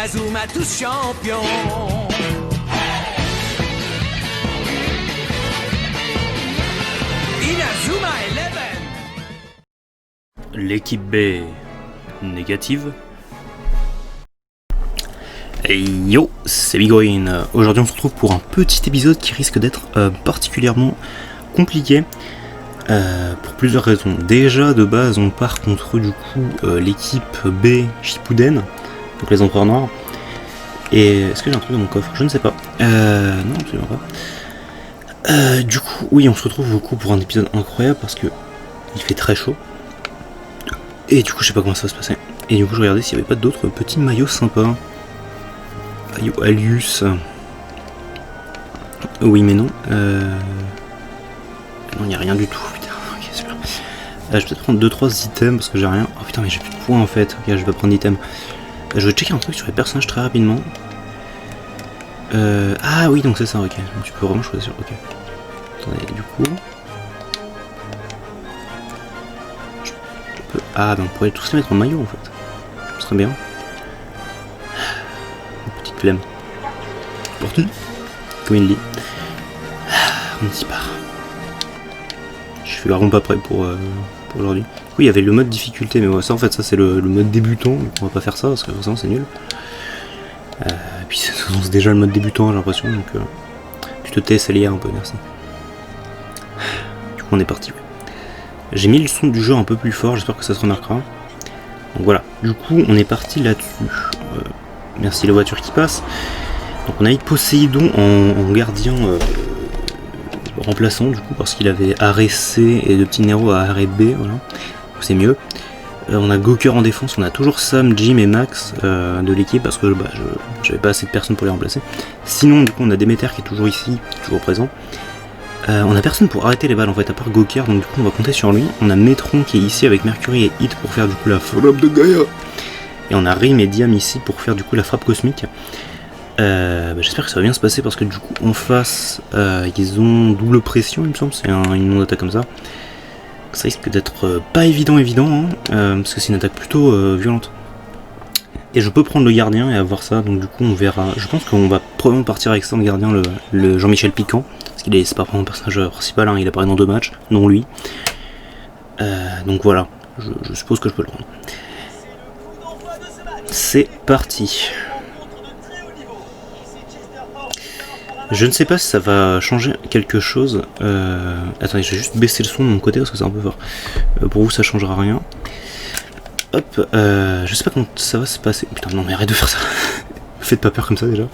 Inazuma tous champions. Inazuma Eleven. L'équipe B négative. Hey yo, c'est Bigorine. Aujourd'hui on se retrouve pour un petit épisode qui risque d'être particulièrement compliqué pour plusieurs raisons. Déjà de base on part contre du coup l'équipe B Shippuden, donc les empereurs noirs. Et est-ce que j'ai un truc dans mon coffre? Je ne sais pas. Non, absolument pas. Du coup, oui, on se retrouve beaucoup pour un épisode incroyable parce que il fait très chaud. Et du coup, je sais pas comment ça va se passer. Et du coup, je regardais s'il n'y avait pas d'autres petits maillots sympas. Maillot Alius. Oui, mais non. Non, il n'y a rien du tout. Putain, ok, super. Je vais peut-être prendre 2-3 items parce que j'ai rien. Oh putain, mais j'ai plus de points en fait. Ok, je vais prendre d'items. Je vais checker un truc sur les personnages très rapidement. Ah oui, donc c'est ça, ok. Donc, tu peux vraiment choisir, ok. Attendez, du coup... Ah, ben on pourrait tous les mettre en maillot en fait. Ce serait bien. Une petite flemme. Parti. Comme il dit. On y part. Je suis vraiment pas prêt pour aujourd'hui. Oui, il y avait le mode difficulté, mais ouais, ça en fait, ça c'est le mode débutant. Donc on va pas faire ça parce que forcément c'est nul. Et puis c'est déjà le mode débutant, j'ai l'impression. Donc tu te tais, c'est lié un peu, merci. Du coup, on est parti. Ouais. J'ai mis le son du jeu un peu plus fort, j'espère que ça se remarquera. Donc voilà, du coup on est parti là-dessus. Merci la voiture qui passe. Donc on a mis Poséidon en gardien remplaçant du coup parce qu'il avait arrêt C et de petits Nero à arrêt B, voilà. C'est mieux. On a Goker en défense, on a toujours Sam, Jim et Max de l'équipe parce que j'avais pas assez de personnes pour les remplacer. Sinon du coup on a Demeter qui est toujours ici, toujours présent. On a personne pour arrêter les balles en fait, à part Goker, donc du coup on va compter sur lui. On a Metron qui est ici avec Mercury et Hit pour faire du coup la frappe de Gaïa. Et on a Rim et Diam ici pour faire du coup la frappe cosmique. J'espère que ça va bien se passer parce que du coup en face ils ont double pression il me semble, c'est une non d'attaque comme ça. Ça risque d'être pas évident hein, parce que c'est une attaque plutôt violente. Et je peux prendre le gardien et avoir ça, donc du coup on verra. Je pense qu'on va probablement partir avec ça en gardien, le Jean-Michel Piquant. C'est pas vraiment un personnage principal, hein, il apparaît dans 2 matchs, non lui. Donc voilà, je suppose que je peux le prendre. C'est parti. Je ne sais pas si ça va changer quelque chose. Attendez, je vais juste baisser le son de mon côté parce que c'est un peu fort. Pour vous ça changera rien. Hop, je sais pas comment ça va se passer. Putain non mais arrête de faire ça. Faites pas peur comme ça déjà.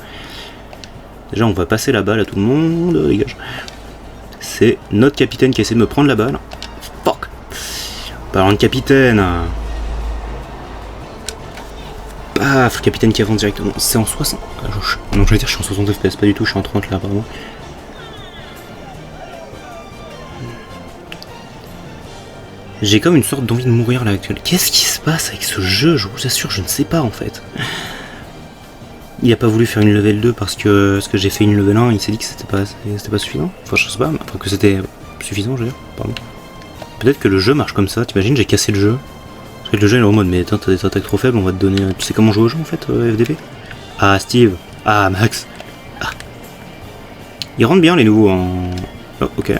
Déjà on va passer la balle à tout le monde, dégage. C'est notre capitaine qui essaie de me prendre la balle. Fuck. Parlant de capitaine. Paf, le capitaine qui avance directement. C'est en 60. Non, je vais dire je suis en 60 FPS, pas du tout, je suis en 30 là, pardon. J'ai comme une sorte d'envie de mourir là actuellement. Qu'est-ce qui se passe avec ce jeu? Je vous assure, je ne sais pas en fait. Il a pas voulu faire une level 2 parce que j'ai fait une level 1, il s'est dit que c'était pas suffisant. Enfin je sais pas, enfin que c'était suffisant je veux dire, pardon. Peut-être que le jeu marche comme ça, t'imagines, j'ai cassé le jeu. Parce que le jeu il est en mode mais attends, t'as des attaques trop faibles, on va te donner... Tu sais comment jouer au jeu en fait, FDP? Ah Steve, ah Max, ah. Ils rentrent bien les nouveaux en... Oh ok,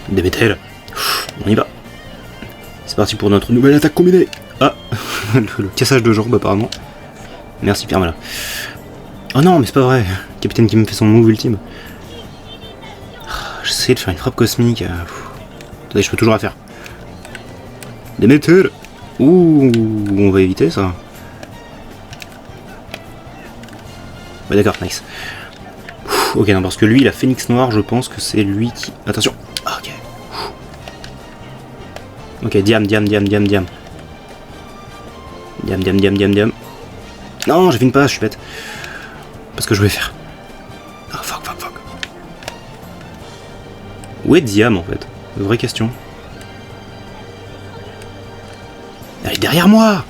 des métals, on y va. C'est parti pour notre nouvelle attaque combinée. Ah, le cassage de jambes apparemment. Merci Pierre Malin. Oh non, mais c'est pas vrai. Capitaine qui me fait son move ultime. J'essaie de faire une frappe cosmique. Attendez, je peux toujours la faire. Des métals. Ouh, on va éviter ça. Bah d'accord, nice. Ok, non, parce que lui, il a Phénix Noir, je pense que c'est lui qui... Attention. Ah, ok. Ok, Diam. Diam. Non, j'ai fait une passe, je suis bête. Parce que je voulais faire. Ah, fuck. Où est Diam en fait? Vraie question. Elle est derrière moi!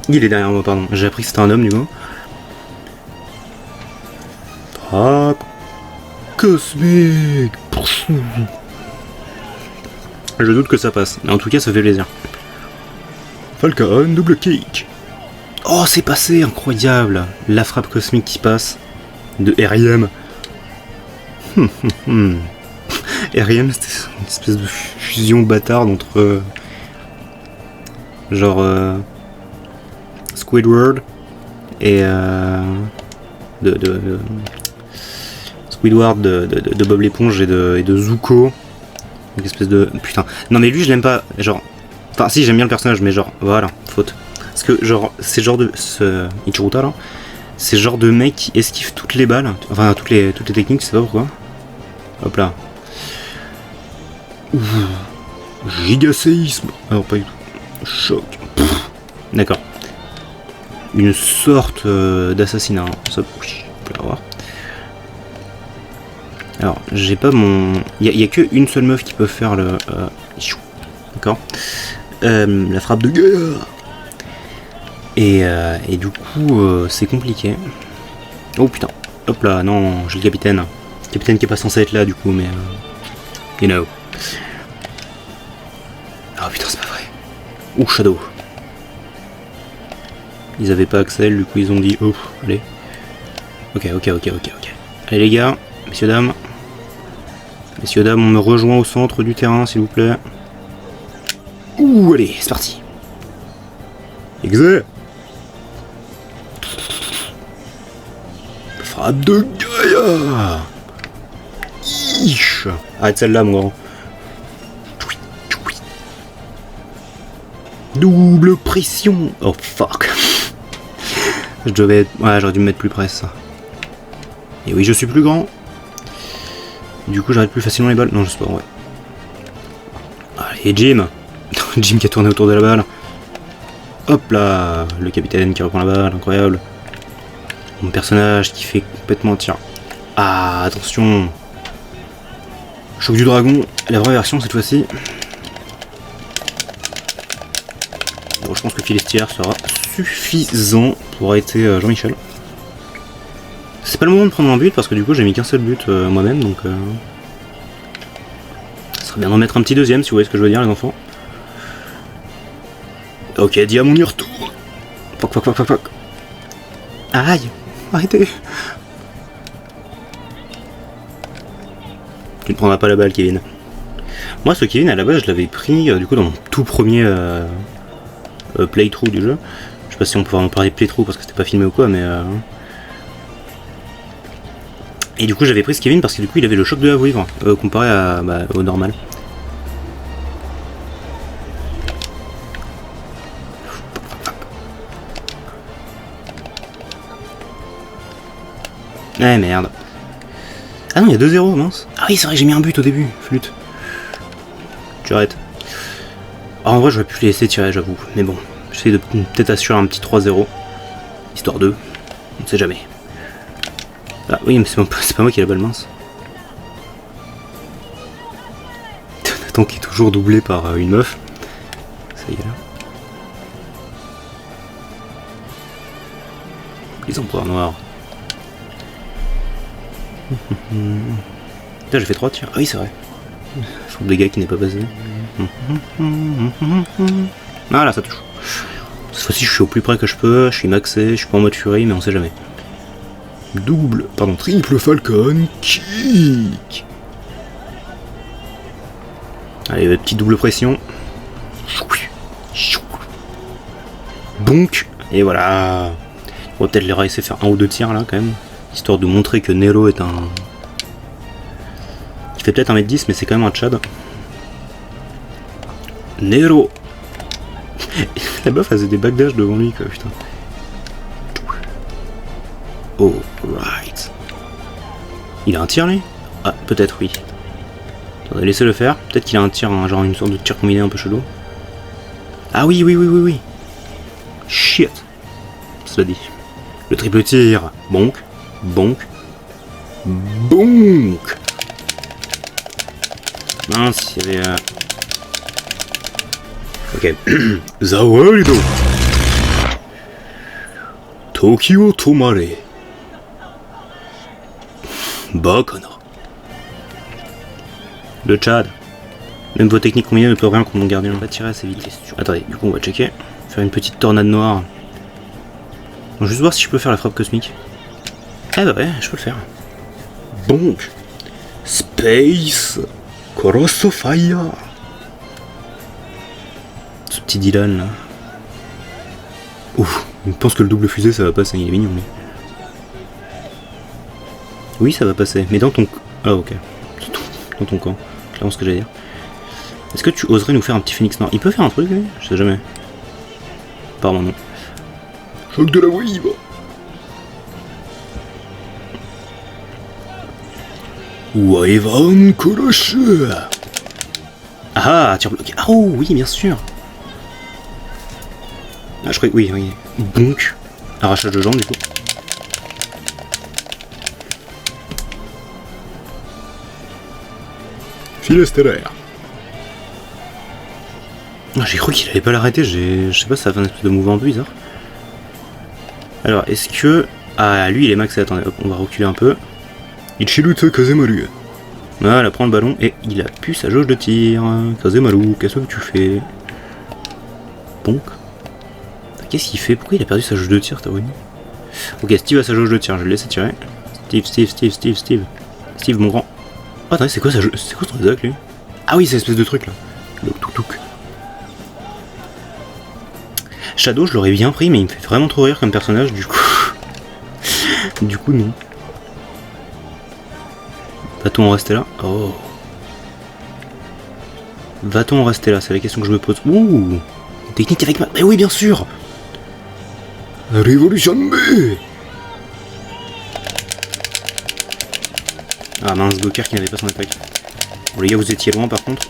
Il est derrière moi, pardon. J'ai appris que c'était un homme du coup. Frappe cosmique. Je doute que ça passe. Mais en tout cas, ça fait plaisir. Falcon, double kick. Oh, c'est passé, incroyable. La frappe cosmique qui passe de R.I.M. R.I.M, c'était une espèce de fusion bâtarde entre genre Squidward et Squidward de Bob l'éponge et de Zuko. Une espèce de... Putain. Non mais lui je l'aime pas. Genre... Enfin si j'aime bien le personnage mais genre... Voilà, faute. Parce que genre... C'est genre de... Ce Ichiruta là. C'est genre de mec qui esquive toutes les balles. Enfin toutes les techniques, je sais pas pourquoi. Hop là. Gigaséisme. Alors pas du tout. Choc. D'accord. Une sorte d'assassinat. Ça, oui, on peut l'avoir. Alors, j'ai pas mon... Il y a que une seule meuf qui peut faire le... D'accord. La frappe de guerre. Et du coup, c'est compliqué. Oh putain. Hop là, non, j'ai le capitaine. Le capitaine qui est pas censé être là du coup, mais... you know. Ah putain, c'est pas vrai. Ouh, Shadow. Ils avaient pas Axel, du coup ils ont dit oh, allez. Ok. Allez les gars, messieurs dames. Messieurs dames, on me rejoint au centre du terrain s'il vous plaît. Ouh, allez, c'est parti. Exé. Frappe de Gaïa. Ish. Arrête celle-là mon grand. Double pression. Oh fuck. Je devais être... Ouais, j'aurais dû me mettre plus près ça. Et oui, je suis plus grand. Du coup, j'arrête plus facilement les balles. Non, je sais pas, ouais. Allez, Jim. Jim qui a tourné autour de la balle. Hop là. Le capitaine qui reprend la balle, incroyable. Mon personnage qui fait complètement... Tiens. Ah, attention. Choc du dragon. La vraie version cette fois-ci. Bon, je pense que Philistière sera suffisant pour arrêter Jean-Michel. C'est pas le moment de prendre un but parce que du coup j'ai mis qu'un seul but moi-même donc ça serait bien d'en mettre un petit deuxième si vous voyez ce que je veux dire les enfants. Ok, Diamond y retourne. Fuck. Aïe, arrêtez. Tu ne prendras pas la balle Kevin. Moi ce Kevin à la base je l'avais pris du coup dans mon tout premier playthrough du jeu. Je sais pas si on peut en parler de playthrough parce que c'était pas filmé ou quoi, mais et du coup j'avais pris ce Kevin parce que du coup il avait le choc de la vouivre comparé à, au normal. Ouais merde. Ah non il y a 2-0 mince. Ah oui c'est vrai que j'ai mis un but au début, flûte. Tu arrêtes. En vrai j'aurais pu les laisser tirer j'avoue, mais bon, j'essaie de peut-être assurer un petit 3-0, histoire de, on ne sait jamais. Ah oui mais c'est pas moi qui ai la balle mince. Nathan qui est toujours doublé par une meuf. Ça y est là. Les empereurs noirs. Là j'ai fait 3 tirs, ah oui c'est vrai. Faut des gars qui n'est pas passé. Voilà, ça touche. Cette fois-ci, je suis au plus près que je peux. Je suis maxé, je suis pas en mode furie, mais on sait jamais. Triple Falcon Kick. Allez, petite double pression. Bonk. Et voilà. On va peut-être les laisser faire un ou deux tirs là quand même. Histoire de montrer que Nero est un... Il fait peut-être 1m10 mais c'est quand même un Tchad. Nero. La meuf faisait des backdash devant lui quoi putain. Oh right. Il a un tir lui? Ah peut-être oui. Attendez, laissez le faire. Peut-être qu'il a un tir, genre une sorte de tir combiné un peu chelou. Ah oui. Shit. Cela dit. Le triple tir. Bonk. Mince, il y avait... Ok. Zawarido. Tokyo Tomare. Bakana. Le Tchad. Même vos techniques combinées ne peuvent rien contre mon gardien. On va tirer assez vite. Attendez, du coup on va checker. Faire une petite tornade noire. va juste voir si je peux faire la frappe cosmique. Ah bah ouais, je peux le faire. Bonk. Space Colossal Fire. Ce petit Dylan là. Ouf, je pense que le double fusée ça va passer, il est mignon mais. Oui ça va passer, mais dans ton... Ah ok. Dans ton camp, clairement ce que j'allais dire. Est-ce que tu oserais nous faire un petit phénix noir? Il peut faire un truc lui? Je sais jamais. Apparemment non. Choc de la wave. Wyvern Coloche. Ah, tir bloqué. Ah oh oui bien sûr. Ah je croyais... Oui, oui. Donc, arrachage de jambes du coup. Filet stellaire. Ah, j'ai cru qu'il allait pas l'arrêter, je sais pas, ça a fait un espèce de mouvement bizarre. Alors, est-ce que... Ah, lui il est max, attendez, hop, on va reculer un peu. Ichiruto Kazemaru. Voilà, prend le ballon et il a pu sa jauge de tir. Kazemaru, qu'est-ce que tu fais? Bonk. Qu'est-ce qu'il fait? Pourquoi il a perdu sa jauge de tir, Tawani? Ok, Steve a sa jauge de tir, je vais le laisser tirer. Steve. Steve, mon grand. Oh, attendez, c'est quoi sa jauge? C'est quoi son attaque, lui? Ah oui, c'est l'espèce de truc, là. Le tuk-tuk. Shadow, je l'aurais bien pris, mais il me fait vraiment trop rire comme personnage, du coup. Du coup, non. Va-t-on en rester là? Oh. Va-t-on en rester là? C'est la question que je me pose. Ouh. Technique avec ma... Mais oui, bien sûr. Révolution B. Ah mince, Gokar qui n'avait pas son attaque. Bon les gars, vous étiez loin par contre.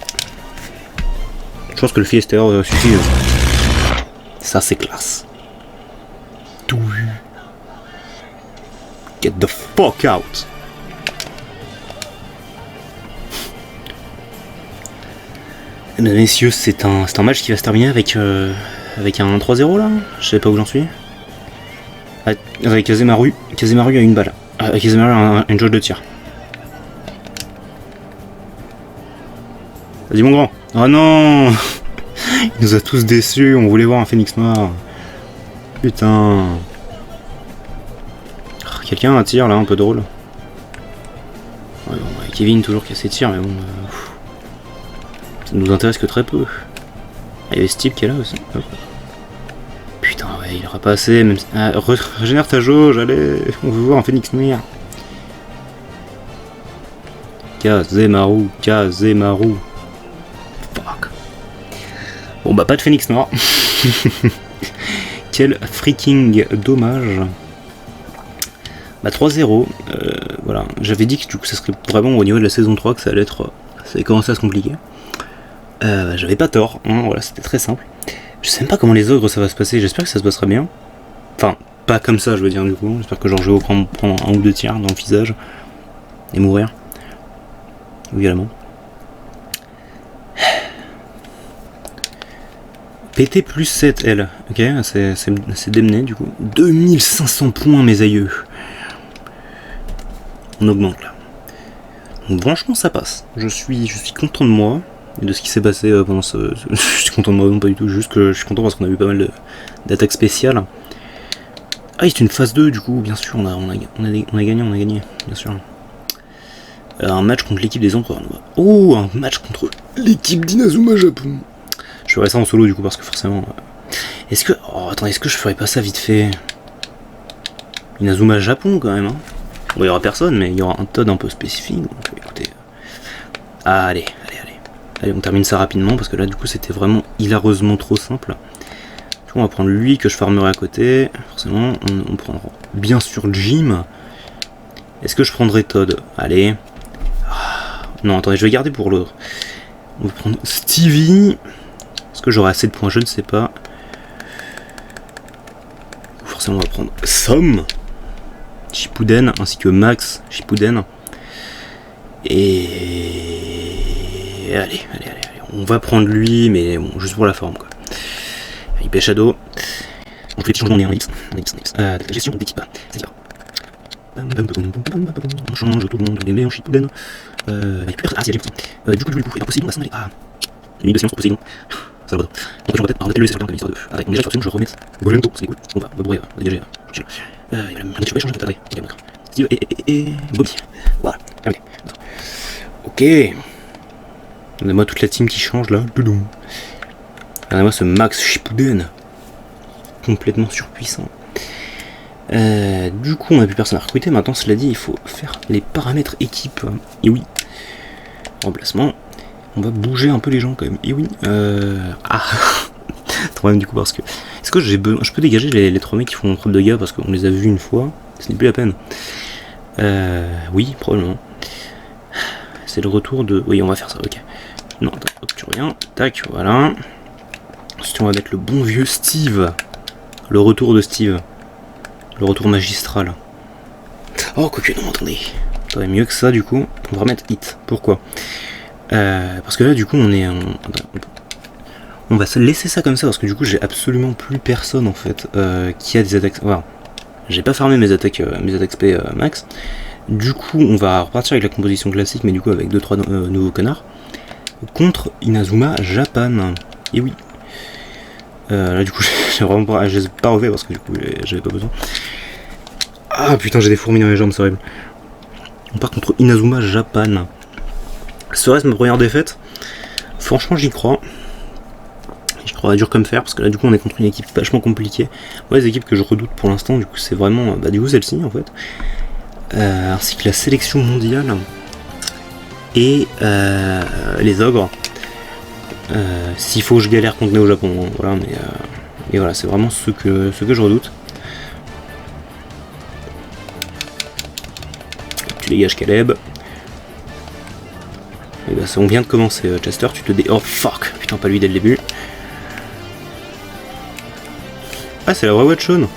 Je pense que le filet stellaire suffit. Ça c'est classe. Get the fuck out. Mesdames et messieurs, c'est un match qui va se terminer avec un 3-0 là. Je sais pas où j'en suis. Avec Kazemaru. Kazemaru a une balle. Kazemaru a une jauge de tir. Vas-y mon grand. Oh non. Il nous a tous déçus, on voulait voir un phénix noir. Putain. Quelqu'un a un tir là, un peu drôle. Ouais, bon, Kevin toujours qui a ses tirs, mais bon... ça nous intéresse que très peu. Il y avait Steve qui est là aussi. Hop. Putain, ouais, il aura pas assez, même si... régénère ta jauge, allez, on veut voir un phénix noir. Kazemaru. Fuck. Bon bah pas de phénix noir. Quel freaking dommage. Bah 3-0, voilà. J'avais dit que du coup ça serait vraiment au niveau de la saison 3 que ça allait être... ça allait commencer à se compliquer. J'avais pas tort, hein, voilà, c'était très simple. Je sais même pas comment les ogres ça va se passer, j'espère que ça se passera bien. Enfin, pas comme ça je veux dire du coup, j'espère que genre je vais prendre un ou deux tirs dans le visage et mourir. Violemment. PT plus 7 L, ok, c'est démené du coup. 2500 points mes aïeux. On augmente là. Donc franchement ça passe. Je suis content de moi et de ce qui s'est passé pendant ce... Je suis content de moi, non pas du tout, juste que je suis content parce qu'on a eu pas mal d'attaques spéciales. Ah c'est une phase 2 du coup, bien sûr, on a gagné, bien sûr. Un match contre l'équipe des empereurs. Oh, un match contre l'équipe d'Inazuma Japon. Je ferai ça en solo du coup parce que forcément... Est-ce que... Oh attends, est-ce que je ferais pas ça vite fait? Inazuma Japon quand même, hein. Bon, il y aura personne, mais il y aura un Todd un peu spécifique, donc écoutez... Allez, on termine ça rapidement, parce que là, du coup, c'était vraiment hilareusement trop simple. Du coup, on va prendre lui, que je farmerai à côté. Forcément, on prendra bien sûr Jim. Est-ce que je prendrai Todd? Allez. Non, attendez, je vais garder pour l'autre. On va prendre Stevie. Est-ce que j'aurai assez de points? Je ne sais pas. Forcément, on va prendre Sam. Shippuden ainsi que Max Shippuden. Et allez, on va prendre lui, mais bon, juste pour la forme quoi. IP Shadow. On fait des changements, on est en X. La gestion d'équipe, c'est ça. On change tout le monde, les meilleurs Shippuden. Ah, c'est du coup, impossible, on va s'en aller. Ah, limite de silence pour Poséidon. Ça va. Donc je vais peut-être arrêter le laisser sur le terrain comme histoire de. Avec mon déjà sur je remets. Golento, c'est cool. On va bourrer, on va dégager. Il va me changer de attendez. Steve et Bobby. Voilà. Allez. Ok. Regardez-moi toute la team qui change là. Regardez-moi ce Max Shippuden. Complètement surpuissant. Du coup, on n'a plus personne à recruter. Maintenant, cela dit, il faut faire les paramètres équipe. Et oui. Remplacement. On va bouger un peu les gens quand même. Et oui. Trop même du coup parce que. Est-ce que je peux dégager les 3 mecs qui font trop de dégâts parce qu'on les a vus une fois. Ce n'est plus la peine. Oui, probablement. C'est le retour de. Oui, on va faire ça, ok. Non, attends, hop, tu reviens. Tac, voilà. Ensuite, on va mettre le bon vieux Steve. Le retour de Steve. Le retour magistral. Oh, quoique, non, attendez. Attendez, mieux que ça, du coup, on va remettre hit. Pourquoi parce que là, du coup, on va se laisser ça comme ça, parce que du coup, j'ai absolument plus personne, en fait, qui a des attaques... Voilà. J'ai pas farmé mes attaques SP max. Du coup, on va repartir avec la composition classique, mais du coup, avec 2-3 nouveaux connards. Contre Inazuma Japan. Et oui. Là, du coup, j'ai vraiment pas... Je les ai pas refait, parce que du coup, j'avais pas besoin. Ah, putain, j'ai des fourmis dans les jambes, c'est horrible. On part contre Inazuma Japan. Serait-ce ma première défaite? Franchement, j'y crois. J'y crois dur comme fer, parce que là, du coup, on est contre une équipe vachement compliquée. Moi, les équipes que je redoute pour l'instant, du coup, c'est vraiment, du coup, celle-ci, en fait. Ainsi que la sélection mondiale. Et les ogres. S'il faut que je galère contre Néo Japon, voilà, mais voilà, c'est vraiment ce que je redoute. Tu dégages Caleb. Et bah, on vient de commencer, Chester, tu te oh fuck, putain, pas lui dès le début. Ah, c'est la vraie Watchon.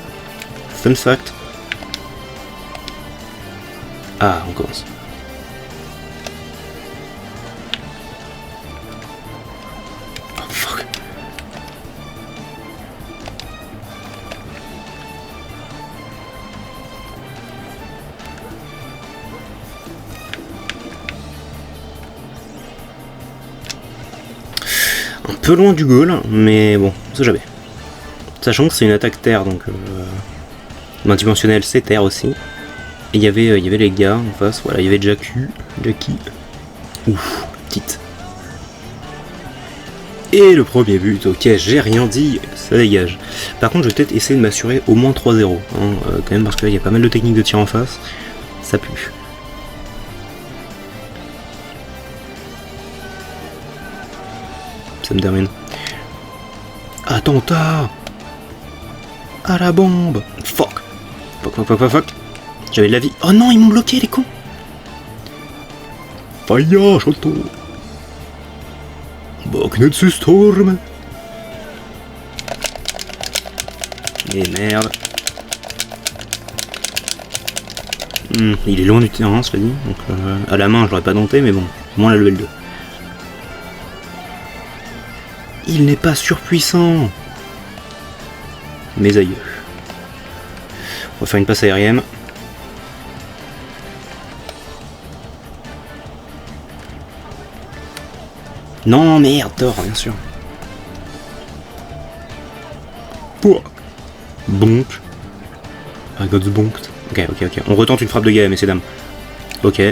Fun fact. Ah, on commence. Oh fuck. Un peu loin du goal, mais bon, on sait jamais. Sachant que c'est une attaque terre, donc dimensionnelle c'est terre aussi. Et il y avait les gars en face, voilà, il y avait Jackie. Ouf, petite. Et le premier but, ok, j'ai rien dit, ça dégage. Par contre, je vais peut-être essayer de m'assurer au moins 3-0, quand même, parce que là, il y a pas mal de techniques de tir en face, ça pue. Ça me termine. Attentat! À la bombe! Fuck! Fuck! J'avais de la vie. Oh non, ils m'ont bloqué, les cons! Fire, Shoto! Bagnetsu Storm! Et merde! Il est loin du terrain, cela dit. Donc, à la main, je l'aurais pas denté, mais bon, au moins la level 2. Il n'est pas surpuissant! Mes aïeux. On va faire une passe aérienne. Non, merde, tort, bien sûr. Pouah. Bonk. I got the bonked. Ok. On retente une frappe de guerre, messieurs dames. Ok.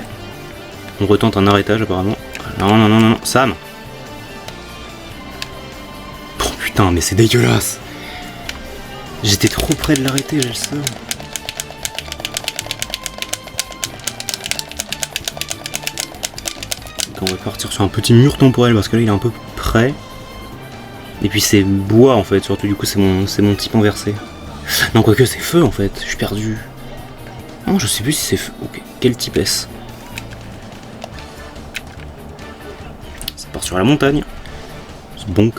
On retente un arrêtage, apparemment. Non. Sam. Oh putain, mais c'est dégueulasse. J'étais trop près de l'arrêter, j'ai le seum. On va partir sur un petit mur temporel parce que là il est un peu près. Et puis c'est bois en fait, surtout du coup c'est mon type inversé. Non, quoique c'est feu en fait, je suis perdu. Non, je sais plus si c'est feu. Ok, quel type est-ce? Ça part sur la montagne. C'est bonk.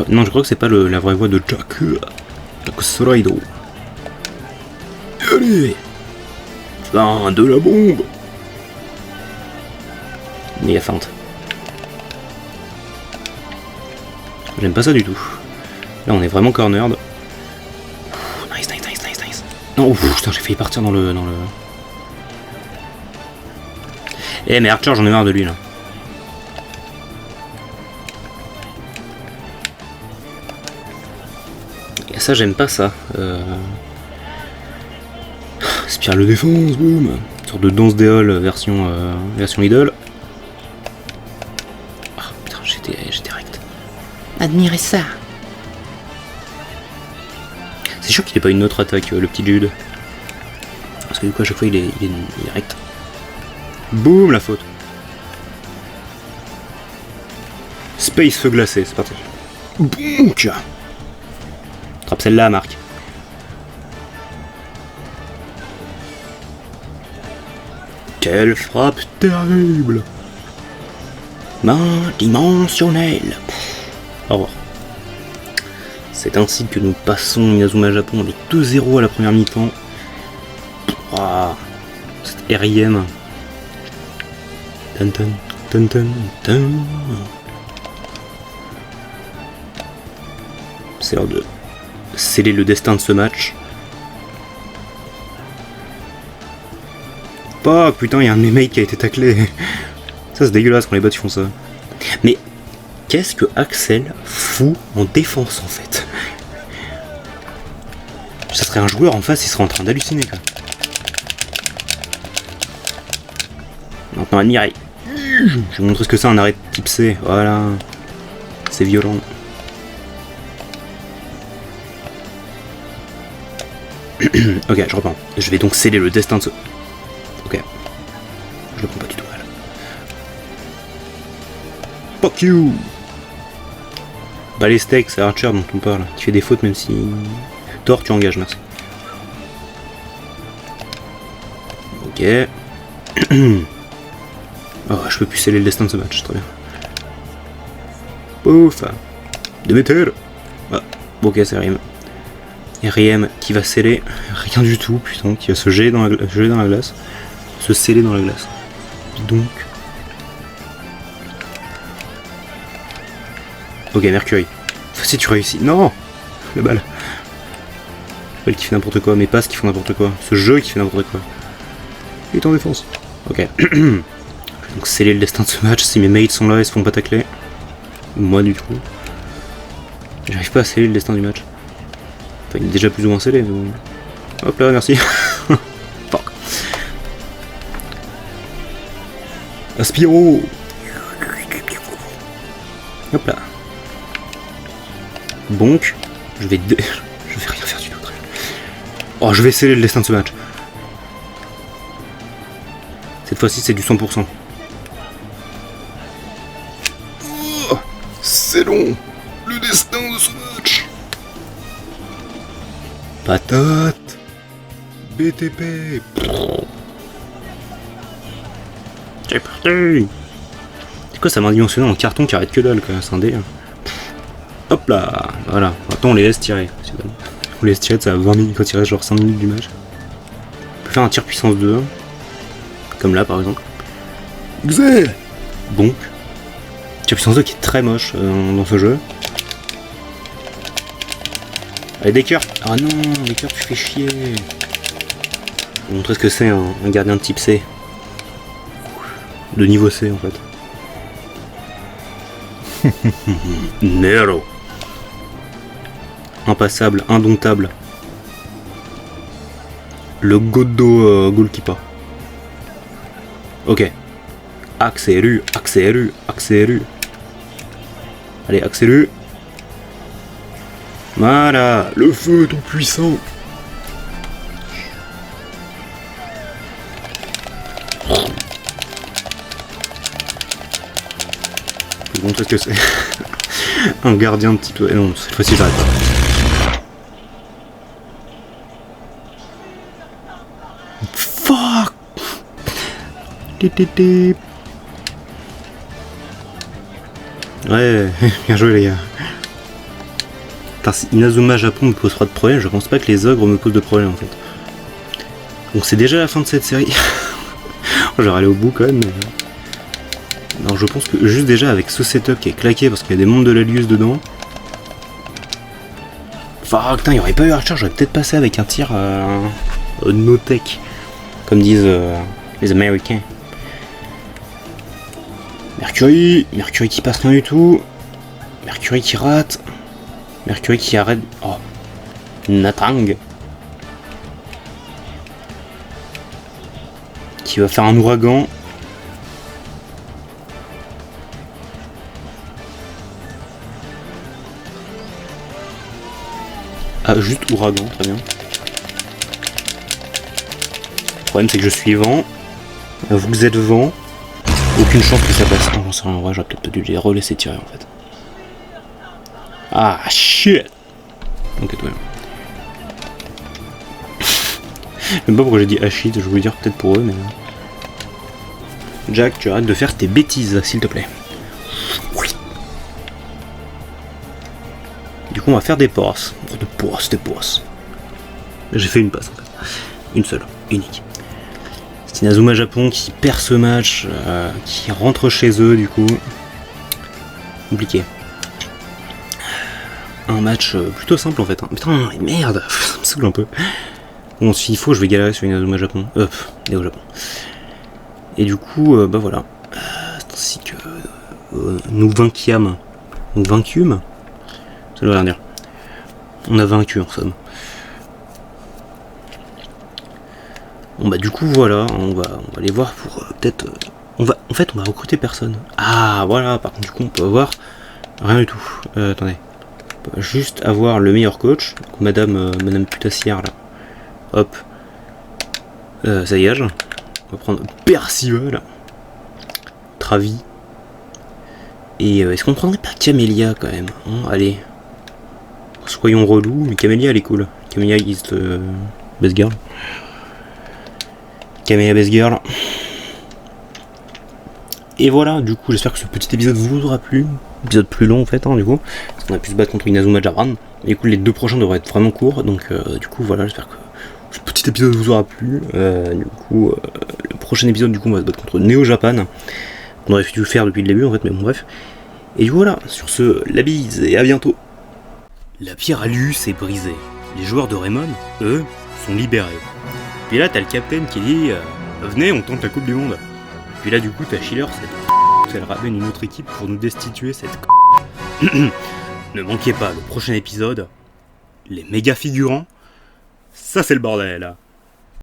Non, je crois que c'est pas la vraie voix de Jack Srido. Allez, fin de la bombe. Méga feinte. J'aime pas ça du tout. Là, on est vraiment cornered. Nice. Non, ouf, putain, j'ai failli partir dans le... Eh, mais Archer, j'en ai marre de lui, là. Et ça, j'aime pas ça. Spirale de défense, boum. Une sorte de danse des halls version idole. Ah putain, j'étais rect. Admirez ça. C'est sûr qu'il ait pas une autre attaque, le petit Jude. Parce que du coup, à chaque fois, il est rect. Boum, la faute. Space feu glacé, c'est parti. Boum. Attrape celle-là, Marc. Quelle frappe terrible! Main dimensionnelle. Au revoir. C'est ainsi que nous passons Inazuma Japon avec 2-0 à la première mi-temps. Waouh, c'est RIM. Tan tan tan tan tan. C'est l'heure de sceller le destin de ce match. Oh putain, il y a un de mes mates qui a été taclé. Ça c'est dégueulasse quand les bots font ça. Mais qu'est-ce que Axel fout en défense en fait? Ça serait un joueur en face, il serait en train d'halluciner quoi. Maintenant admirez. Je vais vous montrer ce que c'est un arrêt type C. Voilà. C'est violent. Ok, je reprends. Je vais donc sceller le destin de ce... Ok. Je le prends pas du tout mal. Fuck you. Bah les steaks, c'est Archer dont on parle. Tu fais des fautes même si... Thor, tu engages, merci. Ok. Oh, je peux plus sceller le destin de ce match, très bien. Pouf. Demeter. Ah, ok, c'est Riem. Et Riem qui va sceller rien du tout, putain, qui va se geler dans la glace. Se sceller dans la glace. Donc... Ok, Mercury. Si tu réussis. Non. La balle. Elle qui fait n'importe quoi, mais pas ce qui font n'importe quoi. Ce jeu qui fait n'importe quoi. Il est en défense. Ok. Je vais donc sceller le destin de ce match. Si mes mates sont là, ils se font pas tacler. Moi du coup. J'arrive pas à sceller le destin du match. Enfin, il est déjà plus ou moins scellé. Mais... Hop là, merci. Fuck. Aspiro. Hop là. Donc, je vais rien faire du tout. Oh, je vais sceller le destin de ce match. Cette fois-ci, c'est du 100%. Oh, scellons le destin de ce match. Patate. BTP. C'est parti. C'est quoi ça m'a dimensionné en carton qui arrête que dalle, quoi. C'est un délire. Hop là. Voilà. Maintenant, on les laisse tirer. On les laisse tirer, ça va 20 minutes quand il reste genre 5 minutes du match. On peut faire un tir puissance 2. Comme là, par exemple. Xé. Donc. Tir puissance 2 qui est très moche dans ce jeu. Allez, Decker. Ah non, Decker, tu fais chier. Je vais vous montrer ce que c'est un gardien de type C. De niveau C, en fait. Nero. Impassable, indomptable. Le Godot goalkeeper. Ok. Accélère, accélère, accélère. Allez, accélère. Voilà, le feu tout puissant. Je vais vous montrer ce que c'est. Un gardien de type... Non, cette fois-ci j'arrête pas. Fuck. Ouais, bien joué les gars. Putain, si Inazuma Japon me pose pas de problème, je pense pas que les ogres me posent de problème en fait. Donc c'est déjà la fin de cette série. J'aurais allé au bout quand même. Mais... Alors je pense que juste déjà avec ce setup qui est claqué parce qu'il y a des mondes de l'Alius dedans. Enfin putain, il n'y aurait pas eu Archer, j'aurais peut-être passé avec un tir no-tech, comme disent les Américains. Mercury qui passe rien du tout. Mercury qui rate. Mercury qui arrête. Oh, Natrang. Qui va faire un ouragan. Ah, juste ouragan, très bien. Le problème c'est que je suis vent. Vous êtes vent. Aucune chance que ça passe. Oh, j'en sais rien, en vrai, j'aurais peut-être pas dû les relaisser tirer en fait. Ah, shit! Ok, toi. Je sais pas pourquoi j'ai dit ah shit, je voulais dire peut-être pour eux, mais. Jack, tu arrêtes de faire tes bêtises, s'il te plaît. Oui. Du coup, on va faire des passes. Des passes. J'ai fait une passe en fait. Une seule, unique. C'est Inazuma Japon qui perd ce match, qui rentre chez eux du coup. Compliqué. Un match plutôt simple en fait. Hein. Putain, merde, ça me saoule un peu. Bon, s'il faut, je vais galérer sur Inazuma Japon. Néo Japon. Et du coup, bah voilà. C'est ainsi que nous vaincûmes. Nous vaincûmes. Ça veut rien dire. On a vaincu en somme. Bon bah du coup voilà, on va aller voir pour peut-être. On va recruter personne. Ah voilà, par contre du coup on peut avoir rien du tout. Attendez. On peut juste avoir le meilleur coach. Donc, Madame Putassière là. Hop. Ça dégage. On va prendre Percival. Travi. Et est-ce qu'on prendrait pas Camélia quand même hein. Allez. Soyons relous, mais Camélia elle est cool. Camélia is the best girl. Camélia best girl. Et voilà, du coup j'espère que ce petit épisode vous aura plu. Épisode plus long en fait du coup. Parce qu'on a pu se battre contre Inazuma Japan. Et du coup les deux prochains devraient être vraiment courts. Donc du coup voilà, j'espère que ce petit épisode vous aura plu. Du coup le prochain épisode du coup on va se battre contre Neo Japan. On aurait dû le faire depuis le début en fait, mais bon bref. Et du coup voilà, sur ce, la bise et à bientôt. La pierre à Luce est brisée. Les joueurs de Raymond, eux, sont libérés. Puis là, t'as le capitaine qui dit venez, on tente la Coupe du Monde. Puis là, du coup, t'as Schiller, elle ramène une autre équipe pour nous destituer cette Ne manquez pas le prochain épisode. Les méga figurants, ça c'est le bordel.